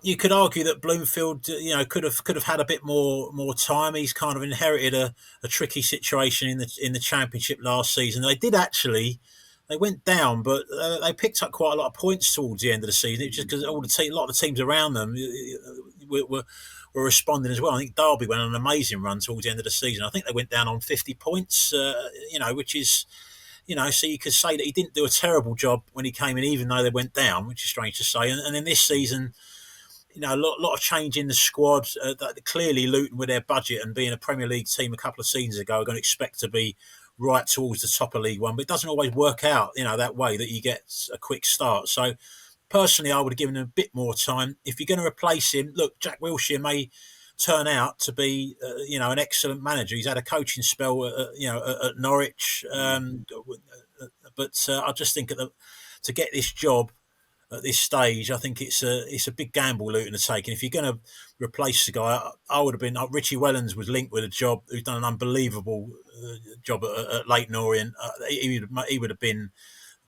You could argue that Bloomfield, could have had a bit more time. He's kind of inherited a tricky situation in the Championship last season. They went down, but they picked up quite a lot of points towards the end of the season. It was just because a lot of the teams around them were responding as well. I think Derby went on an amazing run towards the end of the season. I think they went down on 50 points, which is. So you could say that he didn't do a terrible job when he came in, even though they went down, which is strange to say. And then this season, a lot of change in the squad. Clearly, Luton, with their budget and being a Premier League team a couple of seasons ago, are going to expect to be right towards the top of League One. But it doesn't always work out, that way that you get a quick start. So personally, I would have given him a bit more time. If you're going to replace him, look, Jack Wilshere may turn out to be, an excellent manager. He's had a coaching spell, at Norwich, but I just think to get this job, at this stage, I think it's a big gamble Luton are taking. If you're going to replace the guy, I would have been. Richie Wellens was linked with a job, who's done an unbelievable job at Leyton Orient. He would have been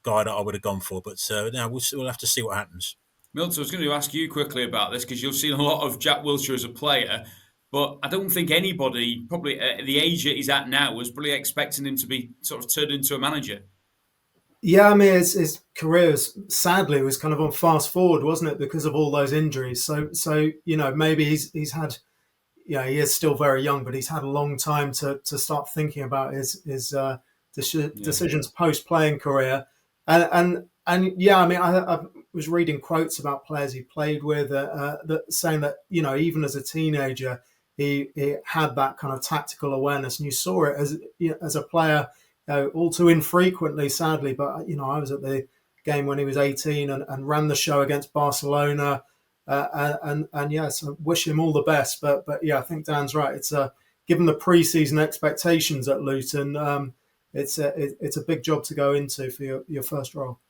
the guy that I would have gone for. But now we'll have to see what happens. Milton, I was going to ask you quickly about this because you've seen a lot of Jack Wilshere as a player, but I don't think anybody, probably at the age that he's at now, was probably expecting him to be sort of turned into a manager. Yeah, I mean, his career sadly was kind of on fast forward, wasn't it, because of all those injuries. So maybe he's had, he is still very young, but he's had a long time to start thinking about his decisions post playing career, and yeah, I mean, I was reading quotes about players he played with that saying that even as a teenager he had that kind of tactical awareness, and you saw it as a player. All too infrequently, sadly, but I was at the game when he was 18 and ran the show against Barcelona, and yes, I wish him all the best. But yeah, I think Dan's right. It's given the pre-season expectations at Luton, it's a big job to go into for your first role.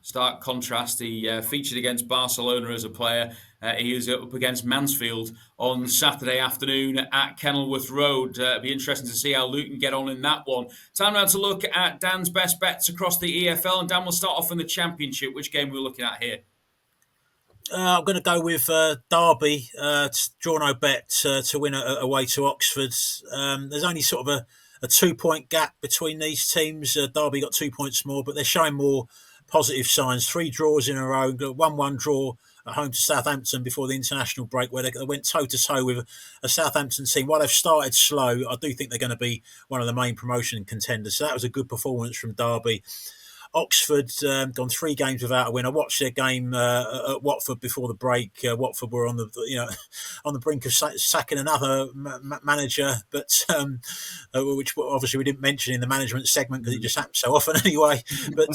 Stark contrast. He featured against Barcelona as a player. He was up against Mansfield on Saturday afternoon at Kenilworth Road. It'll be interesting to see how Luton get on in that one. Time now to look at Dan's best bets across the EFL. And Dan, will start off in the Championship. Which game we're looking at here? I'm going to go with Derby, draw no bet to win away to Oxford. There's only sort of a 2-point gap between these teams. Derby got 2 points more, but they're showing more positive signs. 3 draws in a row, 1-1 draw at home to Southampton before the international break, where they went toe-to-toe with a Southampton team. While they've started slow, I do think they're going to be one of the main promotion contenders. So that was a good performance from Derby. Oxford gone 3 games without a win. I watched their game at Watford before the break. Watford were on the brink of sacking another manager, but which obviously we didn't mention in the management segment because it just happens so often anyway. But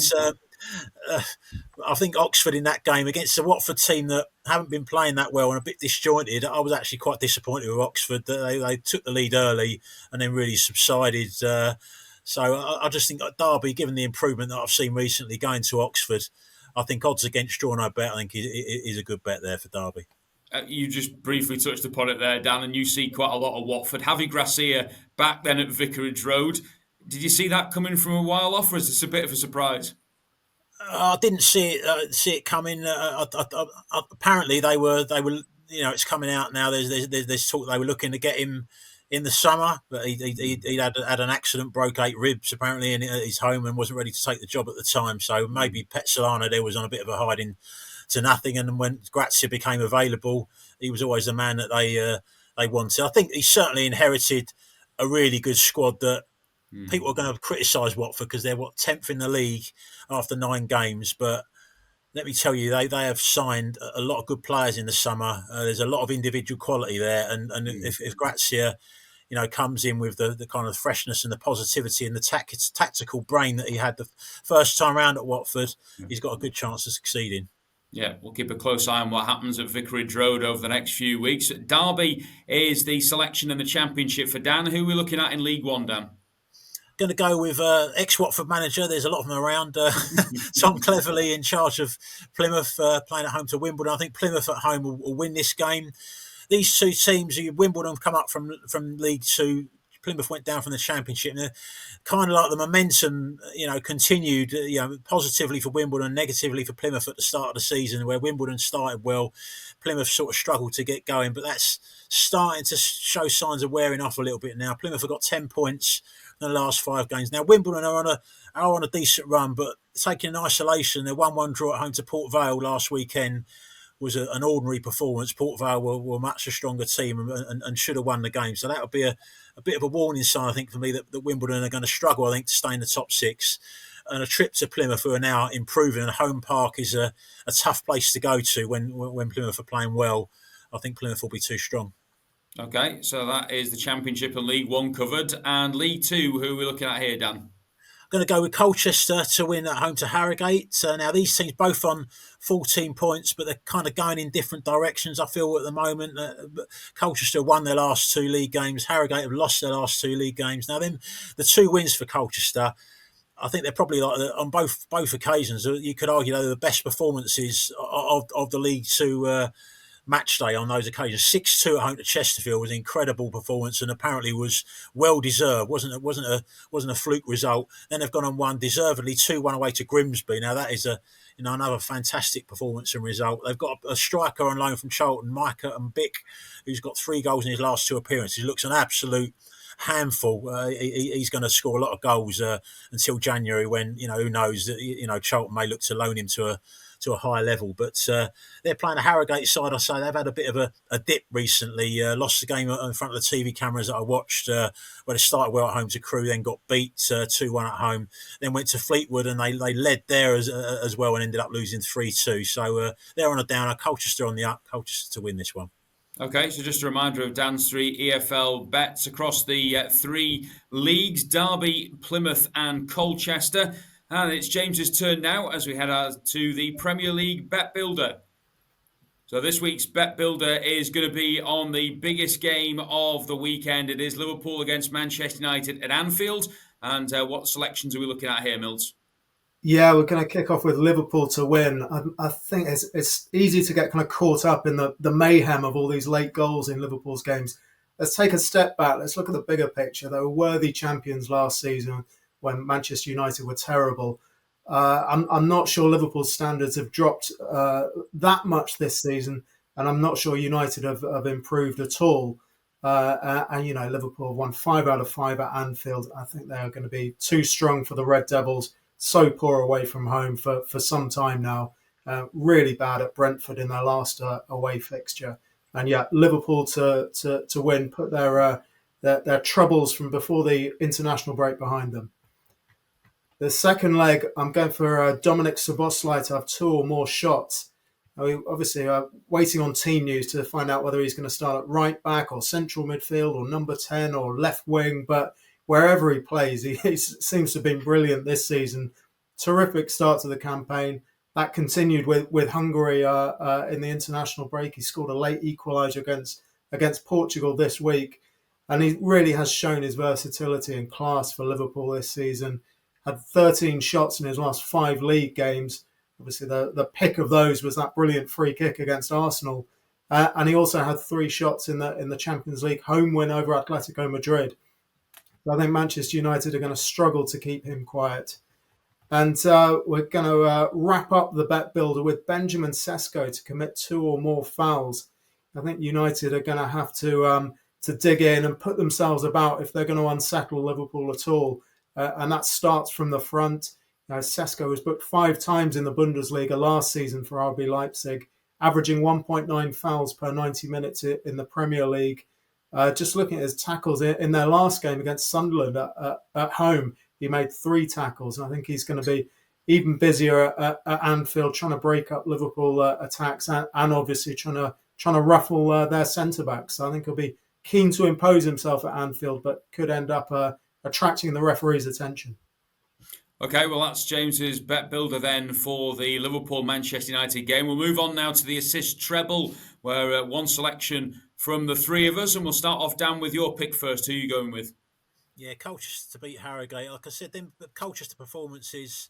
I think Oxford in that game against the Watford team that haven't been playing that well and a bit disjointed, I was actually quite disappointed with Oxford. They took the lead early and then really subsided. So I just think Derby, given the improvement that I've seen recently going to Oxford, I think odds against draw no bet, I think is a good bet there for Derby. You just briefly touched upon it there, Dan, and you see quite a lot of Watford. Javi Gracia back then at Vicarage Road. Did you see that coming from a while off, or is this a bit of a surprise? I didn't see it coming. Apparently they were. It's coming out now. There's talk they were looking to get him in the summer, but he had an accident, broke 8 ribs apparently in his home, and wasn't ready to take the job at the time. So maybe Petzolano there was on a bit of a hiding to nothing. And when Grazia became available, he was always the man that they wanted. I think he certainly inherited a really good squad that people are going to criticise Watford because they're 10th in the league after 9 games, but let me tell you, they have signed a lot of good players in the summer. There's a lot of individual quality there, and if Grazia, comes in with the kind of freshness and the positivity and the tactical brain that he had the first time round at Watford, he's got a good chance of succeeding. Yeah, we'll keep a close eye on what happens at Vicarage Road over the next few weeks. Derby is the selection in the Championship for Dan. Who are we looking at in League One, Dan? Going to go with ex-Watford manager. There's a lot of them around. Tom Cleverley in charge of Plymouth, playing at home to Wimbledon. I think Plymouth at home will win this game. These 2 teams, Wimbledon come up from League 2. Plymouth went down from the Championship. And kind of like the momentum, continued, positively for Wimbledon, negatively for Plymouth at the start of the season, where Wimbledon started well. Plymouth sort of struggled to get going, but that's starting to show signs of wearing off a little bit now. Plymouth have got 10 points in the last 5 games. Now, Wimbledon are on a decent run, but taking in isolation, their 1-1 draw at home to Port Vale last weekend was an ordinary performance. Port Vale were much a stronger team and should have won the game. So that would be a bit of a warning sign, I think, for me that Wimbledon are going to struggle, I think, to stay in the top 6. And a trip to Plymouth, who are now improving, and Home Park is a tough place to go to when Plymouth are playing well. I think Plymouth will be too strong. Okay, so that is the Championship and League One covered. And League Two, who are we looking at here, Dan? Going to go with Colchester to win at home to Harrogate. Now, these teams both on 14 points, but they're kind of going in different directions, I feel, at the moment. Colchester won their last 2 league games. Harrogate have lost their last 2 league games. Now, the 2 wins for Colchester, I think they're probably like on both occasions. You could argue they're the best performances of the League Two match day on those occasions. 6-2 at home to Chesterfield was an incredible performance and apparently was well deserved. wasn't a fluke result. Then they've gone and won deservedly 2-1 away to Grimsby. Now that is another fantastic performance and result. They've got a striker on loan from Charlton, Micah and Bick, who's got 3 goals in his last 2 appearances. He looks an absolute handful. He's going to score a lot of goals until January, when who knows, Charlton may look to loan him to a higher level. But they're playing a Harrogate side. I say they've had a bit of a dip recently. Lost the game in front of the TV cameras that I watched, where they started well at home to Crewe, then got beat 2-1 at home, then went to Fleetwood and they led there as well and ended up losing 3-2. So they're on a downer. Colchester on the up. Colchester to win this one. Okay, so just a reminder of Dan's 3 EFL bets across the 3 leagues, Derby, Plymouth and Colchester. And it's James's turn now as we head out to the Premier League Bet Builder. So this week's Bet Builder is going to be on the biggest game of the weekend. It is Liverpool against Manchester United at Anfield. And what selections are we looking at here, Mills? Yeah, we're going to kick off with Liverpool to win. I think it's easy to get kind of caught up in the mayhem of all these late goals in Liverpool's games. Let's take a step back. Let's look at the bigger picture. They were worthy champions last season when Manchester United were terrible. I'm not sure Liverpool's standards have dropped that much this season, and I'm not sure United have improved at all. And Liverpool have won 5 out of 5 at Anfield. I think they are going to be too strong for the Red Devils. So poor away from home for some time now. Really bad at Brentford in their last away fixture. And yeah, Liverpool to win, put their troubles from before the international break behind them. The second leg, I'm going for Dominic Szoboszlai to have 2 or more shots. We obviously are waiting on team news to find out whether he's going to start at right back or central midfield or number 10 or left wing, but wherever he plays, he seems to have been brilliant this season. Terrific start to the campaign. That continued with Hungary in the international break. He scored a late equaliser against Portugal this week. And he really has shown his versatility and class for Liverpool this season. Had 13 shots in his last 5 league games. Obviously, the pick of those was that brilliant free kick against Arsenal. And he also had 3 shots in the Champions League home win over Atletico Madrid. I think Manchester United are going to struggle to keep him quiet. And we're going to wrap up the bet builder with Benjamin Sesko to commit 2 or more fouls. I think United are going to have to dig in and put themselves about if they're going to unsettle Liverpool at all. And that starts from the front. Sesko was booked 5 times in the Bundesliga last season for RB Leipzig, averaging 1.9 fouls per 90 minutes in the Premier League. Just looking at his tackles in their last game against Sunderland at home, he made 3 tackles. And I think he's going to be even busier at Anfield, trying to break up Liverpool attacks and obviously trying to ruffle their centre-backs. So I think he'll be keen to impose himself at Anfield, but could end up attracting the referee's attention. Okay, well, that's James's bet builder then for the Liverpool-Manchester United game. We'll move on now to the Assist Treble, where one selection from the 3 of us, and we'll start off, Dan, with your pick first. Who are you going with? Yeah, Colchester to beat Harrogate. Like I said, them Colchester performances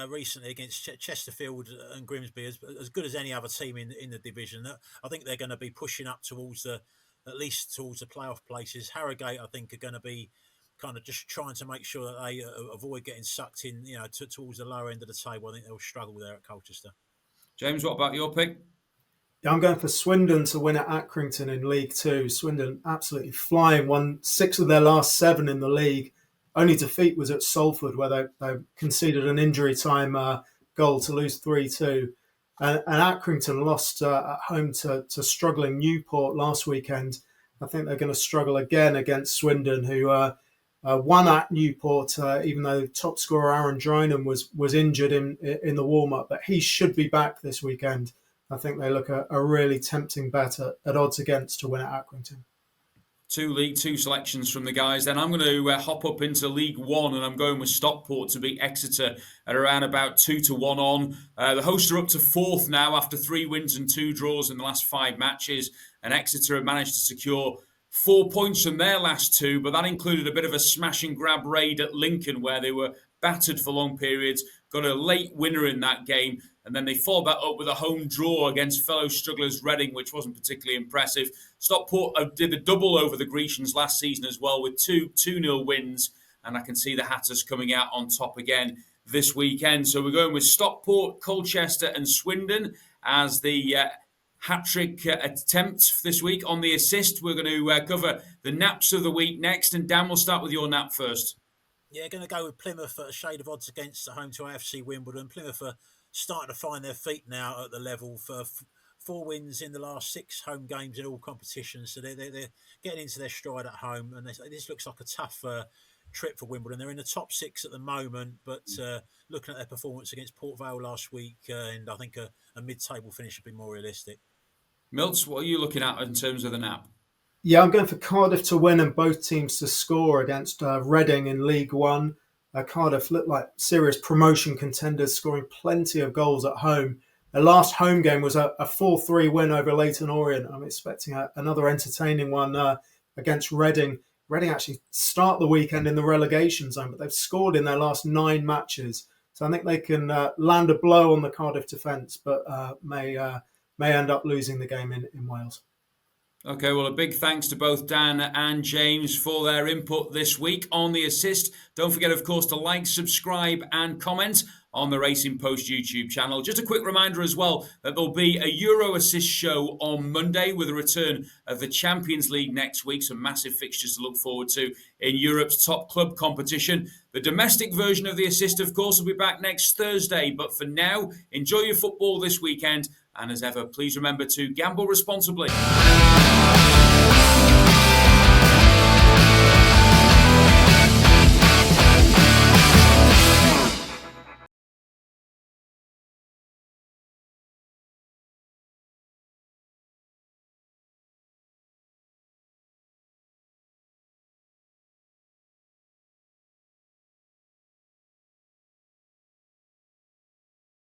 recently against Chesterfield and Grimsby as good as any other team in the division. I think they're going to be pushing up at least towards the playoff places. Harrogate, I think, are going to be kind of just trying to make sure that they avoid getting sucked in, towards the lower end of the table. I think they'll struggle there at Colchester. James, what about your pick? Yeah, I'm going for Swindon to win at Accrington in League Two. Swindon absolutely flying, won 6 of their last 7 in the league. Only defeat was at Salford, where they conceded an injury time goal to lose 3-2. And Accrington lost at home to struggling Newport last weekend. I think they're going to struggle again against Swindon, who won at Newport, even though top scorer Aaron Drynan was injured in the warm-up. But he should be back this weekend. I think they look a really tempting bet at odds against to win at Accrington. 2 League 2 selections from the guys. Then I'm going to hop up into League 1, and I'm going with Stockport to beat Exeter at around about 2-1 on. The hosts are up to 4th now after 3 wins and 2 draws in the last 5 matches, and Exeter have managed to secure 4 points from their last 2, but that included a bit of a smash and grab raid at Lincoln, where they were battered for long periods, got a late winner in that game, and then they followed that up with a home draw against fellow strugglers Reading, which wasn't particularly impressive. Stockport did the double over the Grecians last season as well with 2-0 wins, and I can see the Hatters coming out on top again this weekend. So we're going with Stockport, Colchester and Swindon as the hat-trick attempt this week. On the assist, we're going to cover the naps of the week next, and Dan, we'll start with your nap first. Yeah, going to go with Plymouth at a shade of odds against the home to AFC Wimbledon. Plymouth are starting to find their feet now at the level for 4 wins in the last 6 home games in all competitions. So they're getting into their stride at home, and this looks like a tough trip for Wimbledon. They're in the top 6 at the moment, but looking at their performance against Port Vale last week, and I think a mid-table finish would be more realistic. Milts, what are you looking at in terms of the nap? Yeah, I'm going for Cardiff to win and both teams to score against Reading in League One. Cardiff looked like serious promotion contenders, scoring plenty of goals at home. Their last home game was a 4-3 win over Leyton Orient. I'm expecting another entertaining one against Reading. Reading actually start the weekend in the relegation zone, but they've scored in their last 9 matches. So I think they can land a blow on the Cardiff defence, but may end up losing the game in Wales. Okay, well, a big thanks to both Dan and James for their input this week on the assist. Don't forget, of course, to like, subscribe and comment on the Racing Post YouTube channel. Just a quick reminder as well that there'll be a Euro Assist show on Monday with a return of the Champions League next week. Some massive fixtures to look forward to in Europe's top club competition. The domestic version of the assist, of course, will be back next Thursday. But for now, enjoy your football this weekend. And as ever, please remember to gamble responsibly.